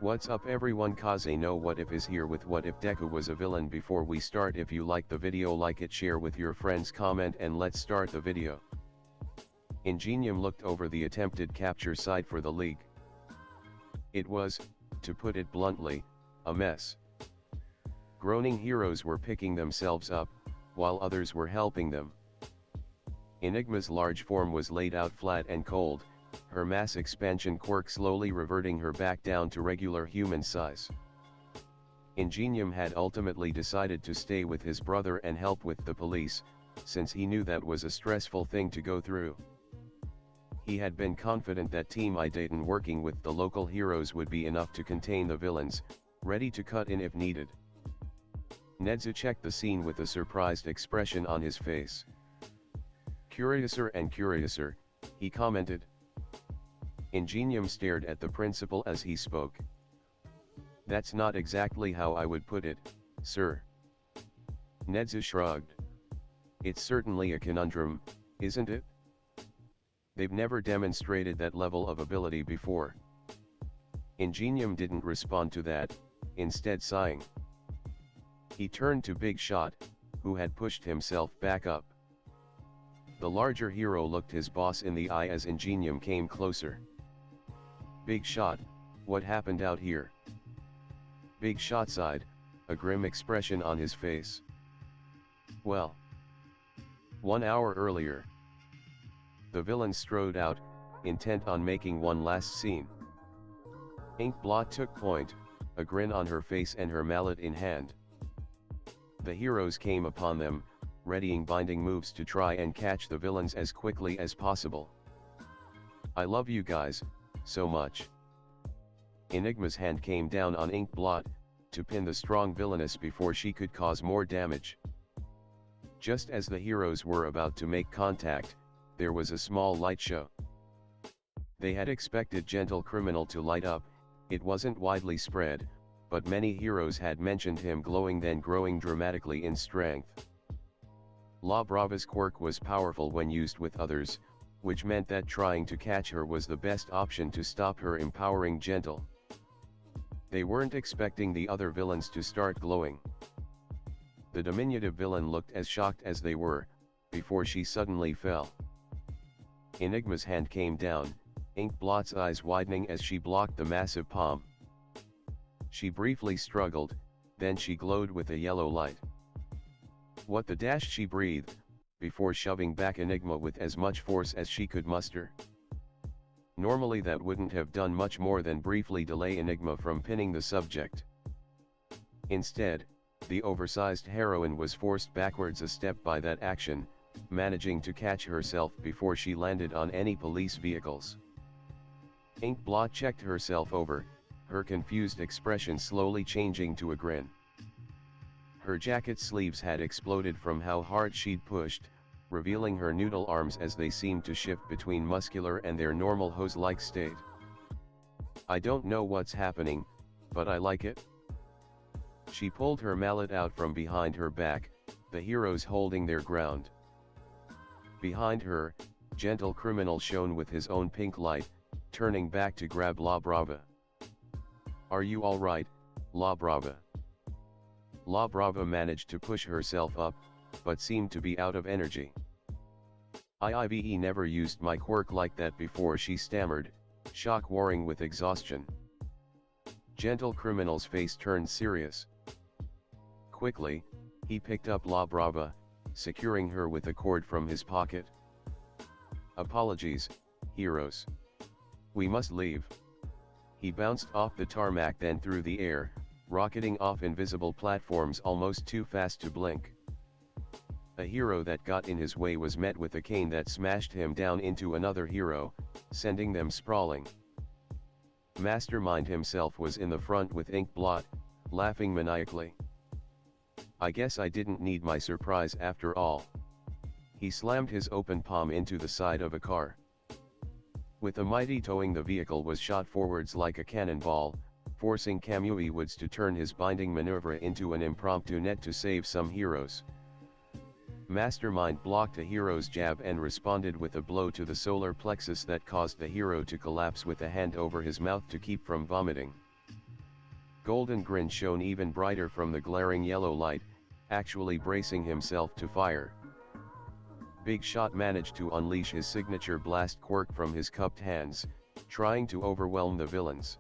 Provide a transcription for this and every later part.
What's up everyone, Kaze no What If is here with What If Deku was a villain. Before we start, if you like the video, like it, share with your friends, comment, and let's start the video. Ingenium looked over the attempted capture site for the League. It was, to put it bluntly, a mess. Groaning heroes were picking themselves up, while others were helping them. Enigma's large form was laid out flat and cold, her mass expansion quirk slowly reverting her back down to regular human size. Ingenium had ultimately decided to stay with his brother and help with the police, since he knew that was a stressful thing to go through. He had been confident that Team Idaten working with the local heroes would be enough to contain the villains, ready to cut in if needed. Nedzu checked the scene with a surprised expression on his face. "Curiouser and curiouser," he commented. Ingenium stared at the principal as he spoke. "That's not exactly how I would put it, sir." Nedzu shrugged. "It's certainly a conundrum, isn't it? They've never demonstrated that level of ability before." Ingenium didn't respond to that, instead sighing. He turned to Big Shot, who had pushed himself back up. The larger hero looked his boss in the eye as Ingenium came closer. "Big Shot, what happened out here?" Big Shot sighed, a grim expression on his face. "Well, 1 hour earlier." The villain strode out, intent on making one last scene. Inkblot took point, a grin on her face and her mallet in hand. The heroes came upon them, readying binding moves to try and catch the villains as quickly as possible. "I love you guys so much." Enigma's hand came down on Inkblot, to pin the strong villainess before she could cause more damage. Just as the heroes were about to make contact, there was a small light show. They had expected Gentle Criminal to light up, it wasn't widely spread, but many heroes had mentioned him glowing then growing dramatically in strength. La Brava's quirk was powerful when used with others, which meant that trying to catch her was the best option to stop her empowering Gentle. They weren't expecting the other villains to start glowing. The diminutive villain looked as shocked as they were, before she suddenly fell. Enigma's hand came down, Inkblot's eyes widening as she blocked the massive palm. She briefly struggled, then she glowed with a yellow light. "What the dash?" she breathed, before shoving back Enigma with as much force as she could muster. Normally that wouldn't have done much more than briefly delay Enigma from pinning the subject. Instead, the oversized heroine was forced backwards a step by that action, managing to catch herself before she landed on any police vehicles. Inkblot checked herself over, her confused expression slowly changing to a grin. Her jacket sleeves had exploded from how hard she'd pushed, revealing her noodle arms as they seemed to shift between muscular and their normal hose-like state. "I don't know what's happening, but I like it." She pulled her mallet out from behind her back, the heroes holding their ground. Behind her, Gentle Criminal shone with his own pink light, turning back to grab La Brava. "Are you all right, La Brava?" La Brava managed to push herself up, but seemed to be out of energy. "I've never used my quirk like that before," she stammered, shock warring with exhaustion. Gentle Criminal's face turned serious. Quickly, he picked up La Brava, securing her with a cord from his pocket. "Apologies, heroes. We must leave." He bounced off the tarmac then through the air, rocketing off invisible platforms almost too fast to blink. A hero that got in his way was met with a cane that smashed him down into another hero, sending them sprawling. Mastermind himself was in the front with Inkblot, laughing maniacally. "I guess I didn't need my surprise after all." He slammed his open palm into the side of a car. With a mighty towing, the vehicle was shot forwards like a cannonball, forcing Kamui Woods to turn his binding maneuver into an impromptu net to save some heroes. Mastermind blocked a hero's jab and responded with a blow to the solar plexus that caused the hero to collapse with a hand over his mouth to keep from vomiting. Golden Grin shone even brighter from the glaring yellow light, actually bracing himself to fire. Big Shot managed to unleash his signature blast quirk from his cupped hands, trying to overwhelm the villains.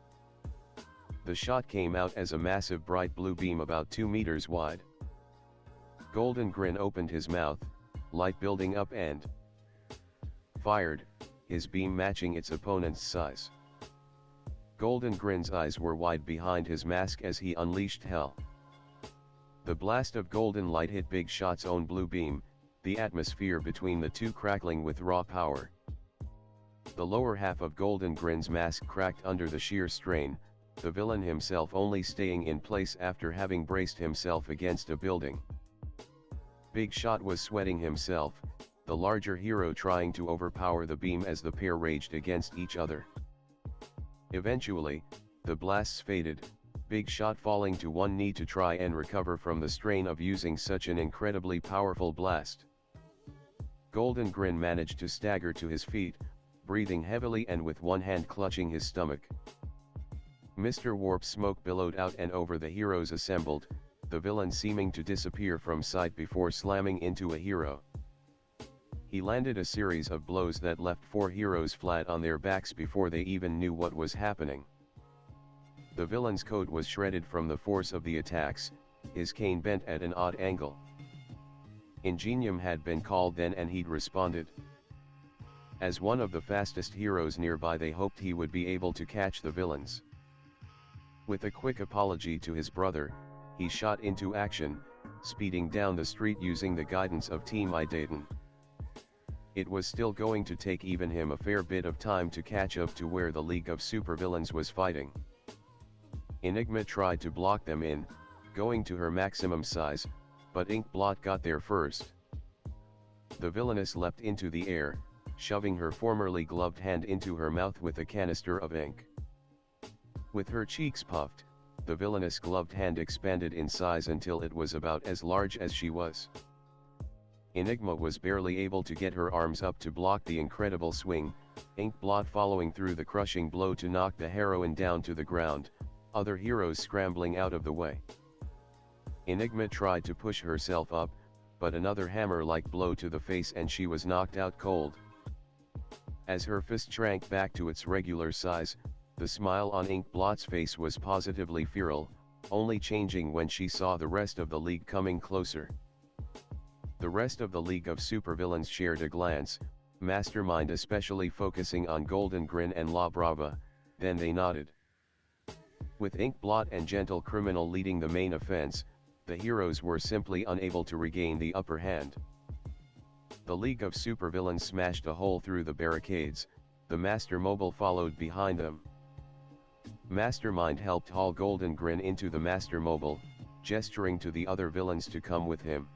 The shot came out as a massive bright blue beam about 2 meters wide. Golden Grin opened his mouth, light building up and fired, his beam matching its opponent's size. Golden Grin's eyes were wide behind his mask as he unleashed hell. The blast of golden light hit Big Shot's own blue beam, the atmosphere between the two crackling with raw power. The lower half of Golden Grin's mask cracked under the sheer strain, the villain himself only staying in place after having braced himself against a building. Big Shot was sweating himself, the larger hero trying to overpower the beam as the pair raged against each other. Eventually, the blasts faded, Big Shot falling to one knee to try and recover from the strain of using such an incredibly powerful blast. Golden Grin managed to stagger to his feet, breathing heavily and with one hand clutching his stomach. Mr. Warp's smoke billowed out and over the heroes assembled, the villain seeming to disappear from sight before slamming into a hero. He landed a series of blows that left 4 heroes flat on their backs before they even knew what was happening. The villain's coat was shredded from the force of the attacks, his cane bent at an odd angle. Ingenium had been called then and he'd responded. As one of the fastest heroes nearby, they hoped he would be able to catch the villains. With a quick apology to his brother, he shot into action, speeding down the street using the guidance of Team Idayton. It was still going to take even him a fair bit of time to catch up to where the League of Supervillains was fighting. Enigma tried to block them in, going to her maximum size, but Inkblot got there first. The villainess leapt into the air, shoving her formerly gloved hand into her mouth with a canister of ink. With her cheeks puffed, the villainous gloved hand expanded in size until it was about as large as she was. Enigma was barely able to get her arms up to block the incredible swing, Inkblot following through the crushing blow to knock the heroine down to the ground, other heroes scrambling out of the way. Enigma tried to push herself up, but another hammer-like blow to the face and she was knocked out cold. As her fist shrank back to its regular size, the smile on Inkblot's face was positively feral, only changing when she saw the rest of the League coming closer. The rest of the League of Supervillains shared a glance, Mastermind especially focusing on Golden Grin and La Brava, then they nodded. With Inkblot and Gentle Criminal leading the main offense, the heroes were simply unable to regain the upper hand. The League of Supervillains smashed a hole through the barricades, the Master Mobile followed behind them. Mastermind helped haul Golden Grin into the Master Mobile, gesturing to the other villains to come with him.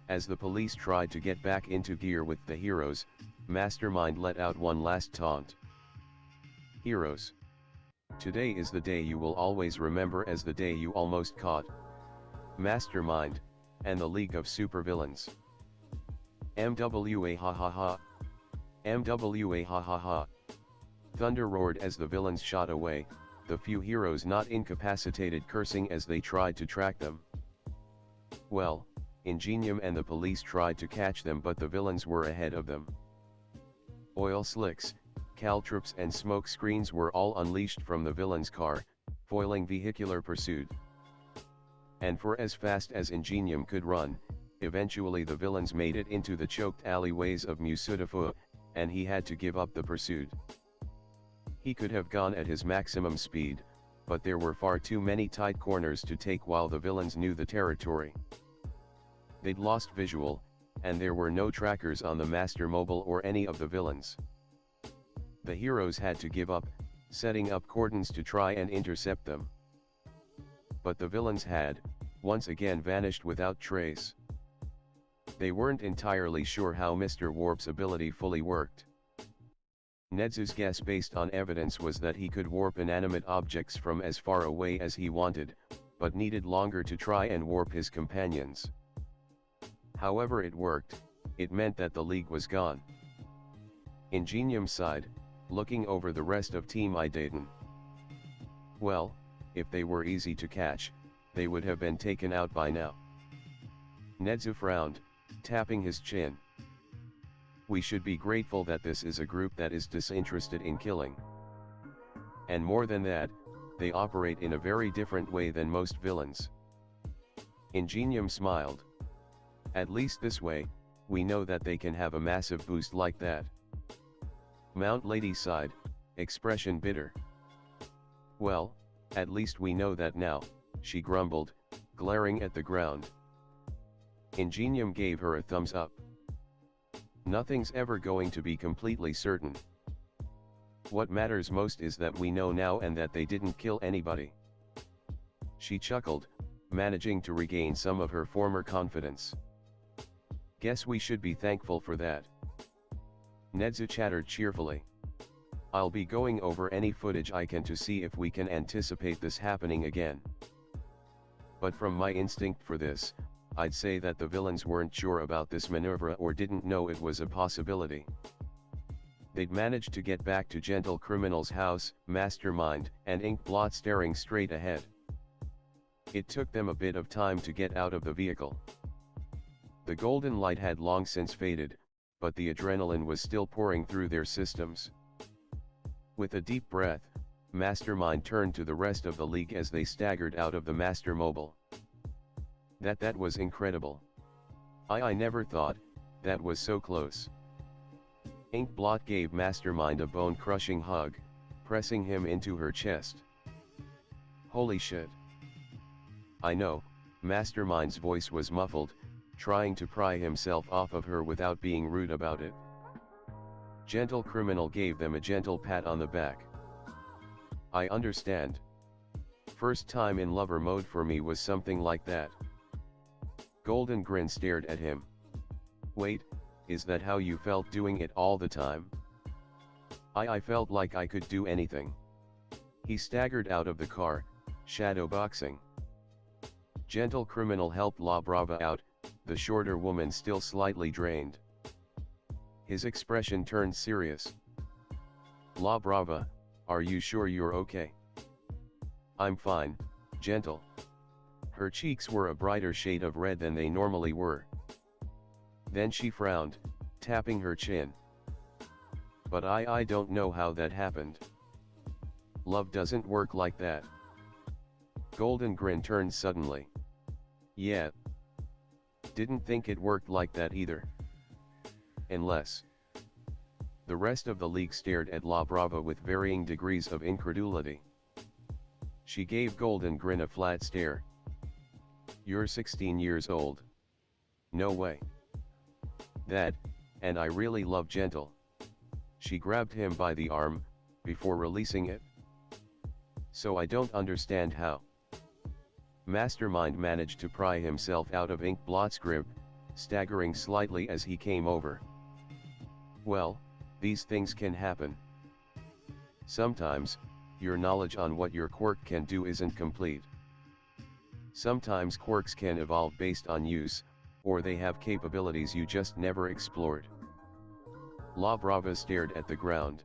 As the police tried to get back into gear with the heroes, Mastermind let out one last taunt. Heroes. Today is the day you will always remember as the day you almost caught Mastermind, and the League of Supervillains. MWA ha ha ha. MWA ha ha ha. Thunder roared as the villains shot away, the few heroes not incapacitated cursing as they tried to track them. Well, Ingenium and the police tried to catch them, but the villains were ahead of them. Oil slicks, caltrops and smoke screens were all unleashed from the villain's car, foiling vehicular pursuit. And for as fast as Ingenium could run, eventually the villains made it into the choked alleyways of Musudafu, and he had to give up the pursuit. He could have gone at his maximum speed, but there were far too many tight corners to take while the villains knew the territory. They'd lost visual, and there were no trackers on the Master Mobile or any of the villains. The heroes had to give up, setting up cordons to try and intercept them. But the villains had, once again, vanished without trace. They weren't entirely sure how Mr. Warp's ability fully worked. Nedzu's guess based on evidence was that he could warp inanimate objects from as far away as he wanted, but needed longer to try and warp his companions. However it worked, it meant that the League was gone. Ingenium sighed, looking over the rest of Team Idayton. Well, if they were easy to catch, they would have been taken out by now. Nezu frowned, tapping his chin. We should be grateful that this is a group that is disinterested in killing. And more than that, they operate in a very different way than most villains. Ingenium smiled. At least this way, we know that they can have a massive boost like that. Mount Lady sighed, expression bitter. Well, at least we know that now, she grumbled, glaring at the ground. Ingenium gave her a thumbs up. Nothing's ever going to be completely certain. What matters most is that we know now and that they didn't kill anybody. She chuckled, managing to regain some of her former confidence. Guess we should be thankful for that. Nezu chattered cheerfully. I'll be going over any footage I can to see if we can anticipate this happening again. But from my instinct for this, I'd say that the villains weren't sure about this maneuver or didn't know it was a possibility. They'd managed to get back to Gentle Criminal's house, Mastermind, and Inkblot staring straight ahead. It took them a bit of time to get out of the vehicle. The golden light had long since faded, but the adrenaline was still pouring through their systems. With a deep breath, Mastermind turned to the rest of the league as they staggered out of the Master Mobile. That was incredible. I never thought that was so close. Inkblot gave Mastermind a bone-crushing hug, pressing him into her chest. Holy shit. I know, Mastermind's voice was muffled, trying to pry himself off of her without being rude about it. Gentle Criminal gave them a gentle pat on the back. I understand. First time in lover mode for me was something like that. Golden Grin stared at him. Wait, is that how you felt doing it all the time? I felt like I could do anything. He staggered out of the car, shadowboxing. Gentle Criminal helped La Brava out, the shorter woman still slightly drained. His expression turned serious. La Brava, are you sure you're okay? I'm fine, Gentle. Her cheeks were a brighter shade of red than they normally were. Then she frowned, tapping her chin. But I don't know how that happened. Love doesn't work like that. Golden Grin turned suddenly. Yeah. Didn't think it worked like that either. Unless. The rest of the league stared at La Brava with varying degrees of incredulity. She gave Golden Grin a flat stare. You're 16 years old. No way. That, and I really love Gentle. She grabbed him by the arm, before releasing it. So I don't understand how. Mastermind managed to pry himself out of Inkblot's grip, staggering slightly as he came over. Well, these things can happen. Sometimes, your knowledge on what your quirk can do isn't complete. Sometimes quirks can evolve based on use, or they have capabilities you just never explored. La Brava stared at the ground.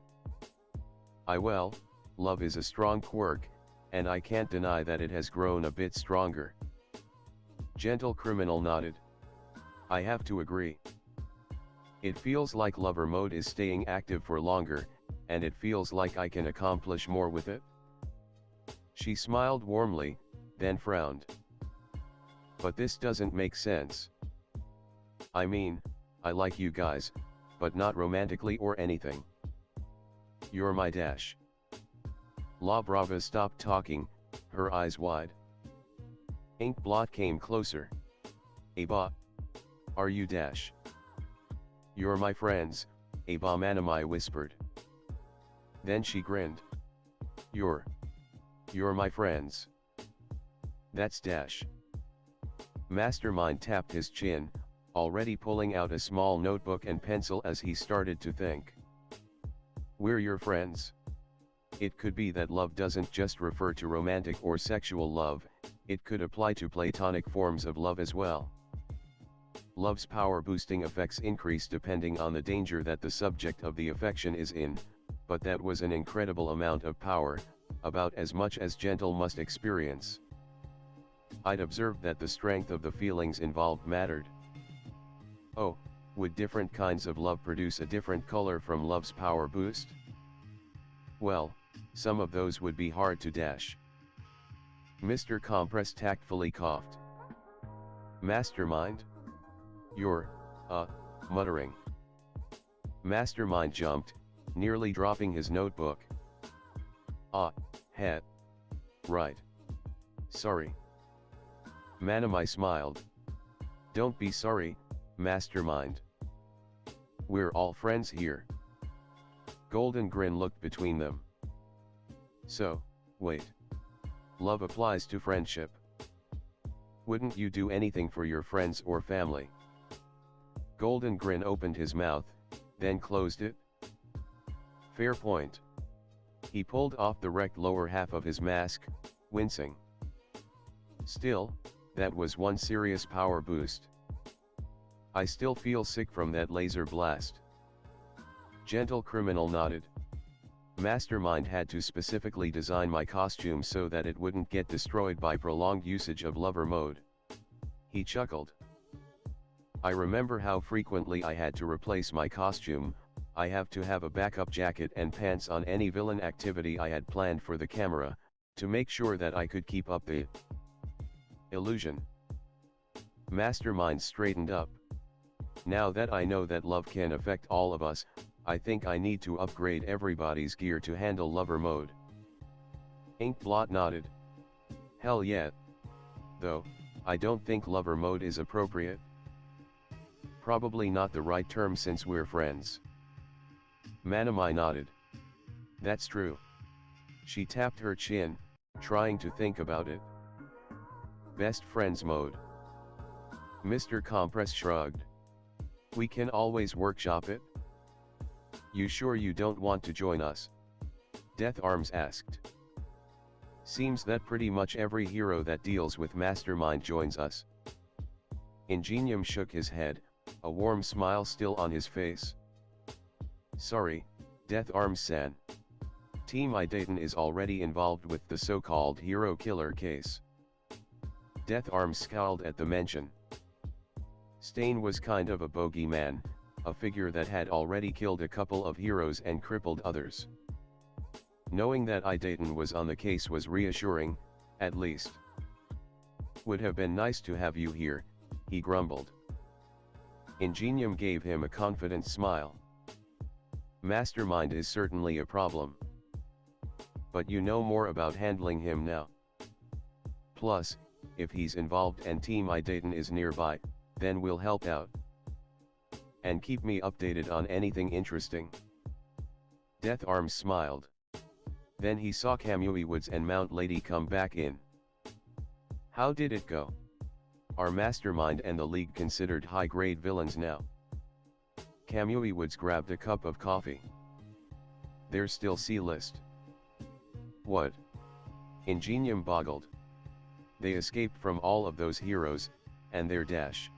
Well, love is a strong quirk, and I can't deny that it has grown a bit stronger. Gentle Criminal nodded. I have to agree. It feels like lover mode is staying active for longer, and it feels like I can accomplish more with it. She smiled warmly, then frowned. But this doesn't make sense. I mean, I like you guys, but not romantically or anything. You're my dash. La Brava stopped talking, her eyes wide. Inkblot came closer. Aba. Are you dash? You're my friends, Aba Manamai whispered. Then she grinned. You're my friends. That's dash. Mastermind tapped his chin, already pulling out a small notebook and pencil as he started to think. We're your friends. It could be that love doesn't just refer to romantic or sexual love, it could apply to platonic forms of love as well. Love's power-boosting effects increase depending on the danger that the subject of the affection is in, but that was an incredible amount of power, about as much as gentle must experience. I'd observed that the strength of the feelings involved mattered. Oh, would different kinds of love produce a different color from love's power boost? Well, some of those would be hard to dash. Mr. Compress tactfully coughed. Mastermind? You're, muttering. Mastermind jumped, nearly dropping his notebook. Right. Sorry. Manamai smiled. Don't be sorry, Mastermind. We're all friends here. Golden Grin looked between them. So, wait. Love applies to friendship. Wouldn't you do anything for your friends or family? Golden Grin opened his mouth, then closed it. Fair point. He pulled off the wrecked lower half of his mask, wincing. Still, that was one serious power boost. I still feel sick from that laser blast. Gentle Criminal nodded. Mastermind had to specifically design my costume so that it wouldn't get destroyed by prolonged usage of lover mode. He chuckled. I remember how frequently I had to replace my costume. I have to have a backup jacket and pants on any villain activity I had planned for the camera, to make sure that I could keep up the illusion. Mastermind straightened up. Now that I know that love can affect all of us, I think I need to upgrade everybody's gear to handle lover mode. Inkblot nodded. Hell yeah. Though, I don't think lover mode is appropriate. Probably not the right term since we're friends. Manamai nodded. That's true. She tapped her chin, trying to think about it. Best friends mode. Mr. Compress shrugged. We can always workshop it. You sure you don't want to join us? Death Arms asked. Seems that pretty much every hero that deals with Mastermind joins us. Ingenium shook his head, a warm smile still on his face. Sorry, Death Arms-san. Team Idayton is already involved with the so-called hero killer case. Death Arms scowled at the mention. Stain was kind of a bogeyman, a figure that had already killed a couple of heroes and crippled others. Knowing that Idayton was on the case was reassuring, at least. Would have been nice to have you here, he grumbled. Ingenium gave him a confident smile. Mastermind is certainly a problem. But you know more about handling him now. Plus, if he's involved and Team Idayton is nearby, then we'll help out. And keep me updated on anything interesting. Death Arms smiled. Then he saw Kamui Woods and Mount Lady come back in. How did it go? Are Mastermind and the League considered high-grade villains now? Kamui Woods grabbed a cup of coffee. They're still C-list. What? Ingenium boggled. They escaped from all of those heroes, and their dash.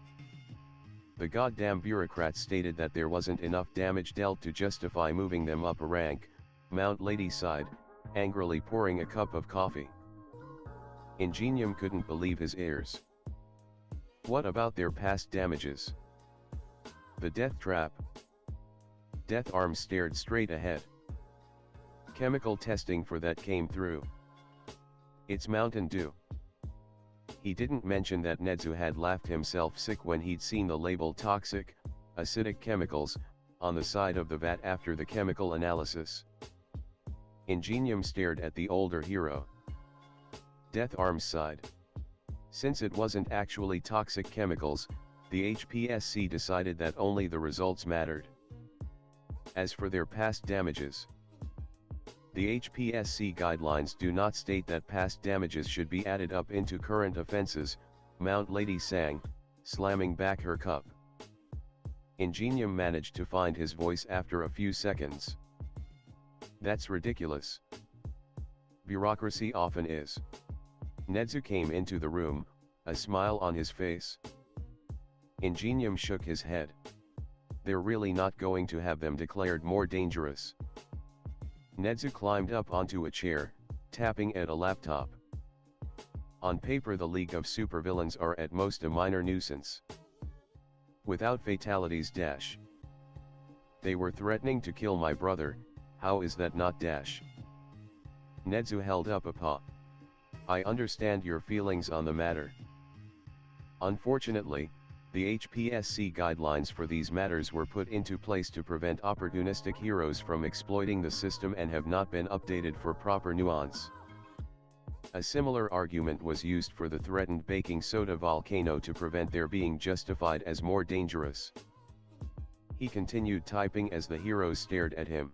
The goddamn bureaucrats stated that there wasn't enough damage dealt to justify moving them up a rank, Mount Lady sighed, angrily pouring a cup of coffee. Ingenium couldn't believe his ears. What about their past damages? The death trap? Death Arms stared straight ahead. Chemical testing for that came through. It's Mountain Dew. He didn't mention that Nedzu had laughed himself sick when he'd seen the label toxic, acidic chemicals, on the side of the vat after the chemical analysis. Ingenium stared at the older hero. Death Arms sighed. Since it wasn't actually toxic chemicals, the HPSC decided that only the results mattered. As for their past damages, the HPSC guidelines do not state that past damages should be added up into current offenses, Mount Lady sang, slamming back her cup. Ingenium managed to find his voice after a few seconds. That's ridiculous. Bureaucracy often is. Nedzu came into the room, a smile on his face. Ingenium shook his head. They're really not going to have them declared more dangerous. Nedzu climbed up onto a chair, tapping at a laptop. On paper, the League of Supervillains are at most a minor nuisance. Without fatalities dash. They were threatening to kill my brother, how is that not dash? Nezu held up a paw. I understand your feelings on the matter. Unfortunately, the HPSC guidelines for these matters were put into place to prevent opportunistic heroes from exploiting the system and have not been updated for proper nuance. A similar argument was used for the threatened baking soda volcano to prevent their being justified as more dangerous. He continued typing as the heroes stared at him.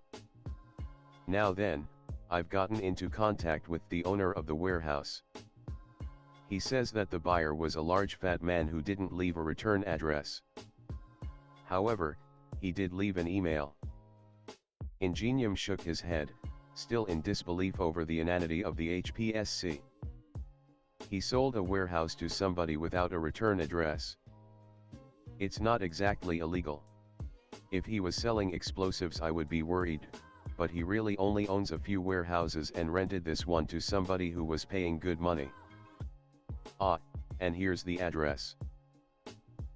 Now then, I've gotten into contact with the owner of the warehouse. He says that the buyer was a large fat man who didn't leave a return address. However, he did leave an email. Ingenium shook his head, still in disbelief over the inanity of the HPSC. He sold a warehouse to somebody without a return address. It's not exactly illegal. If he was selling explosives I would be worried, but he really only owns a few warehouses and rented this one to somebody who was paying good money. Ah, and here's the address.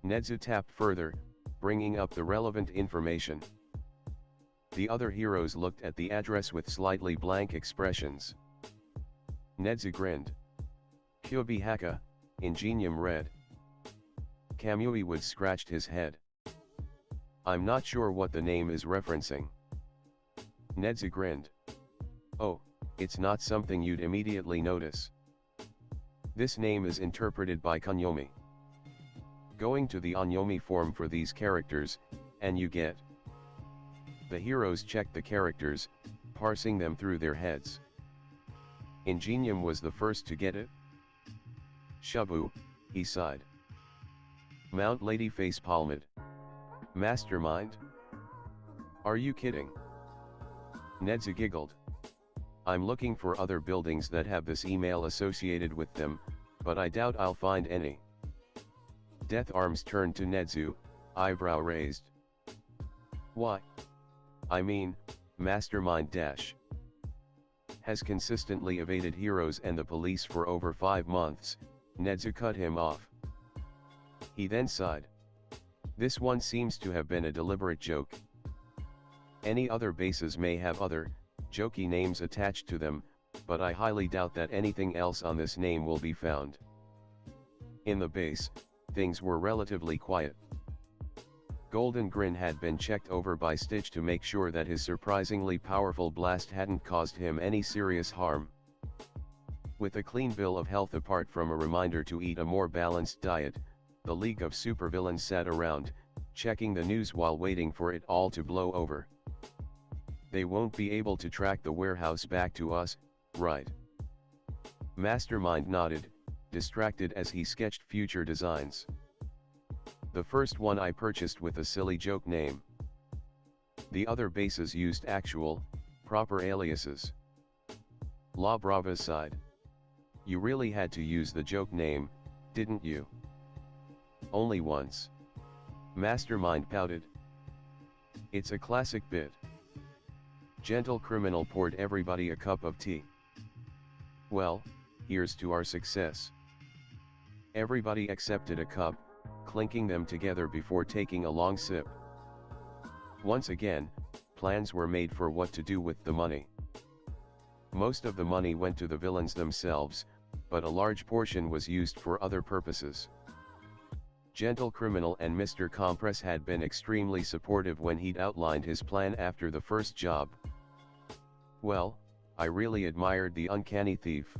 Nezu tapped further, bringing up the relevant information. The other heroes looked at the address with slightly blank expressions. Nezu grinned. Kyobi Haka, Ingenium read. Kamui Wood scratched his head. I'm not sure what the name is referencing. Nezu grinned. Oh, it's not something you'd immediately notice. This name is interpreted by Kunyomi. Going to the Onyomi form for these characters, and you get. The heroes checked the characters, parsing them through their heads. Ingenium was the first to get it. Shabu, he sighed. Mount Lady face palmed. Mastermind? Are you kidding? Nezu giggled. I'm looking for other buildings that have this email associated with them, but I doubt I'll find any. Death Arms turned to Nezu, eyebrow raised. Why? I mean, Mastermind Dash has consistently evaded heroes and the police for over 5 months, Nezu cut him off. He then sighed. This one seems to have been a deliberate joke. Any other bases may have other, jokey names attached to them, but I highly doubt that anything else on this name will be found. In the base, things were relatively quiet. Golden Grin had been checked over by Stitch to make sure that his surprisingly powerful blast hadn't caused him any serious harm. With a clean bill of health apart from a reminder to eat a more balanced diet, the League of Supervillains sat around, checking the news while waiting for it all to blow over. They won't be able to track the warehouse back to us, right? Mastermind nodded, distracted as he sketched future designs. The first one I purchased with a silly joke name. The other bases used actual, proper aliases. La Brava sighed. You really had to use the joke name, didn't you? Only once. Mastermind pouted. It's a classic bit. Gentle Criminal poured everybody a cup of tea. Well, here's to our success. Everybody accepted a cup, clinking them together before taking a long sip. Once again, plans were made for what to do with the money. Most of the money went to the villains themselves, but a large portion was used for other purposes. Gentle Criminal and Mr. Compress had been extremely supportive when he'd outlined his plan after the first job. Well, I really admired the uncanny thief.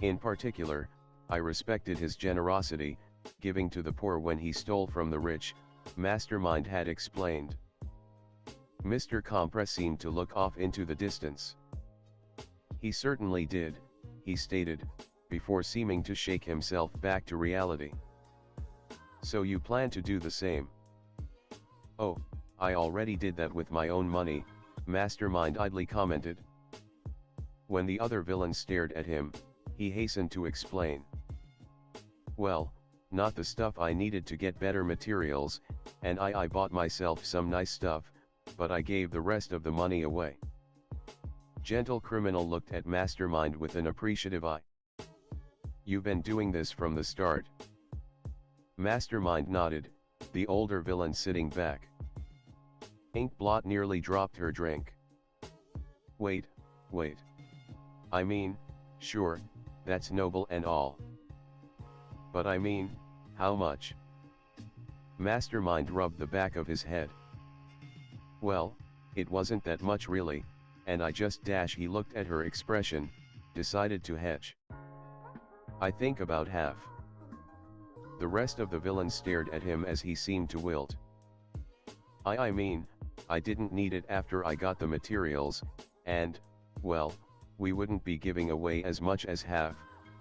In particular, I respected his generosity, giving to the poor when he stole from the rich, Mastermind had explained. Mr. Compress seemed to look off into the distance. He certainly did, he stated, before seeming to shake himself back to reality. So you plan to do the same? Oh, I already did that with my own money, Mastermind idly commented. When the other villain stared at him, he hastened to explain. Well, not the stuff I needed to get better materials, and I bought myself some nice stuff, but I gave the rest of the money away. Gentle Criminal looked at Mastermind with an appreciative eye. "You've been doing this from the start." Mastermind nodded, the older villain sitting back. Inkblot nearly dropped her drink. Wait. I mean, sure, that's noble and all. But I mean, how much?" Mastermind rubbed the back of his head. "Well, it wasn't that much really, and I just he looked at her expression, decided to hedge. "I think about half." The rest of the villains stared at him as he seemed to wilt. I mean, I didn't need it after I got the materials, and, well, we wouldn't be giving away as much as half,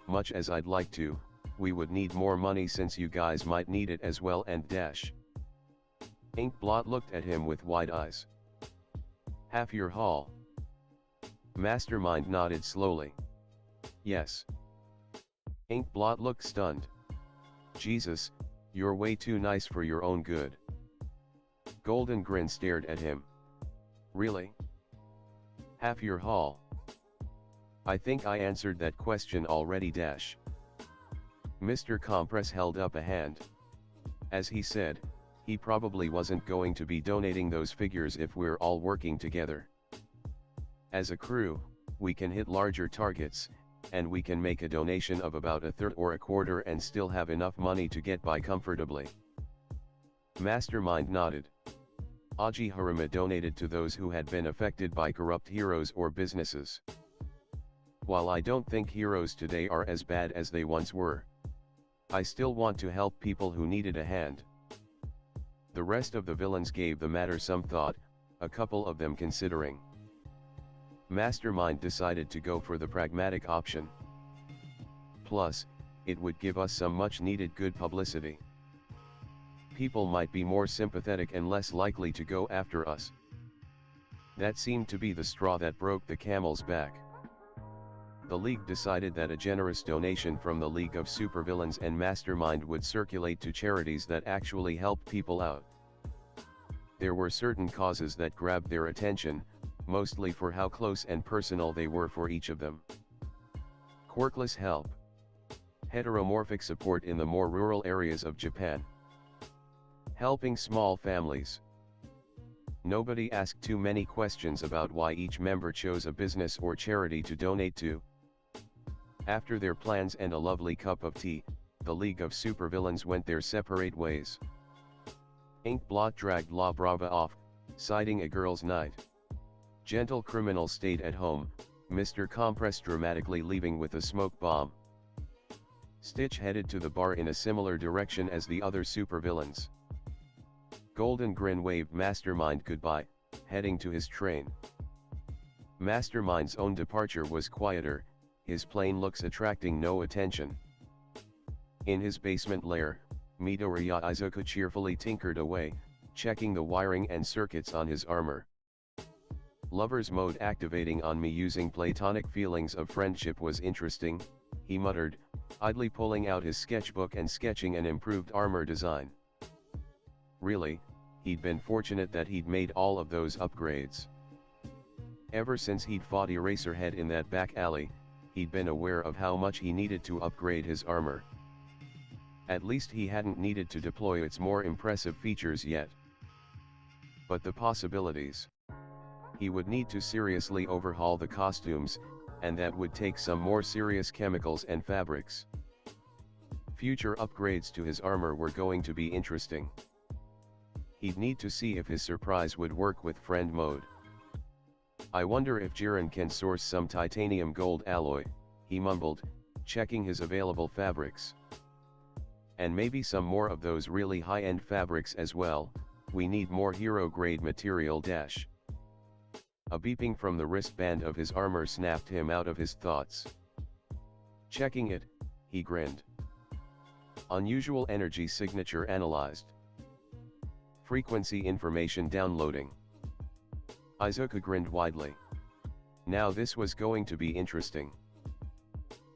much as I'd like to, we would need more money since you guys might need it as well and dash." Inkblot looked at him with wide eyes. "Half your haul?" Mastermind nodded slowly. "Yes." Inkblot looked stunned. "Jesus, you're way too nice for your own good." Golden Grin stared at him. "Really? Half your haul?" "I think I answered that question already dash." Mr. Compress held up a hand. As he said, he probably wasn't going to be donating those figures if we're all working together. As a crew, we can hit larger targets, and we can make a donation of about a third or a quarter and still have enough money to get by comfortably. Mastermind nodded. Aji Haruma donated to those who had been affected by corrupt heroes or businesses. While I don't think heroes today are as bad as they once were, I still want to help people who needed a hand. The rest of the villains gave the matter some thought, a couple of them considering. Mastermind decided to go for the pragmatic option. Plus, it would give us some much needed good publicity. People might be more sympathetic and less likely to go after us. That seemed to be the straw that broke the camel's back. The League decided that a generous donation from the League of Supervillains and Mastermind would circulate to charities that actually help people out. There were certain causes that grabbed their attention, mostly for how close and personal they were for each of them. Quirkless help. Heteromorphic support in the more rural areas of Japan. Helping small families. Nobody asked too many questions about why each member chose a business or charity to donate to. After their plans and a lovely cup of tea, the League of Supervillains went their separate ways. Inkblot dragged La Brava off, citing a girls' night. Gentle Criminal stayed at home, Mr. Compress dramatically leaving with a smoke bomb. Stitch headed to the bar in a similar direction as the other supervillains. Golden Grin waved Mastermind goodbye, heading to his train. Mastermind's own departure was quieter, his plain looks attracting no attention. In his basement lair, Midoriya Izuku cheerfully tinkered away, checking the wiring and circuits on his armor. Lover's mode activating on me using platonic feelings of friendship was interesting, he muttered, idly pulling out his sketchbook and sketching an improved armor design. Really, he'd been fortunate that he'd made all of those upgrades. Ever since he'd fought Eraserhead in that back alley, he'd been aware of how much he needed to upgrade his armor. At least he hadn't needed to deploy its more impressive features yet. But the possibilities. He would need to seriously overhaul the costumes, and that would take some more serious chemicals and fabrics. Future upgrades to his armor were going to be interesting. He'd need to see if his surprise would work with friend mode. I wonder if Jiren can source some titanium gold alloy, he mumbled, checking his available fabrics. And maybe some more of those really high-end fabrics as well, we need more hero-grade material dash. A beeping from the wristband of his armor snapped him out of his thoughts. Checking it, he grinned. Unusual energy signature analyzed. Frequency information downloading. Izuku grinned widely. Now this was going to be interesting.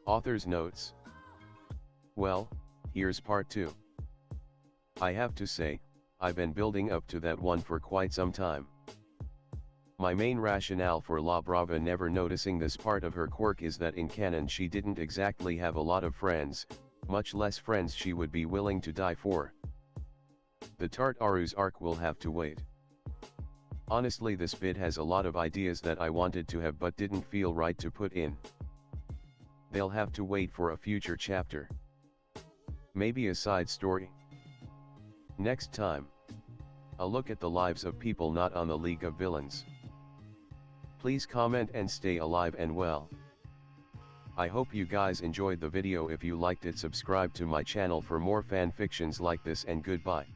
Author's notes. Well, here's part 2. I have to say, I've been building up to that one for quite some time. My main rationale for La Brava never noticing this part of her quirk is that in canon she didn't exactly have a lot of friends, much less friends she would be willing to die for. The Tartaru's arc will have to wait. Honestly, this bit has a lot of ideas that I wanted to have but didn't feel right to put in. They'll have to wait for a future chapter. Maybe a side story. Next time, a look at the lives of people not on the League of Villains. Please comment and stay alive and well. I hope you guys enjoyed the video. If you liked it, subscribe to my channel for more fan fictions like this, and goodbye.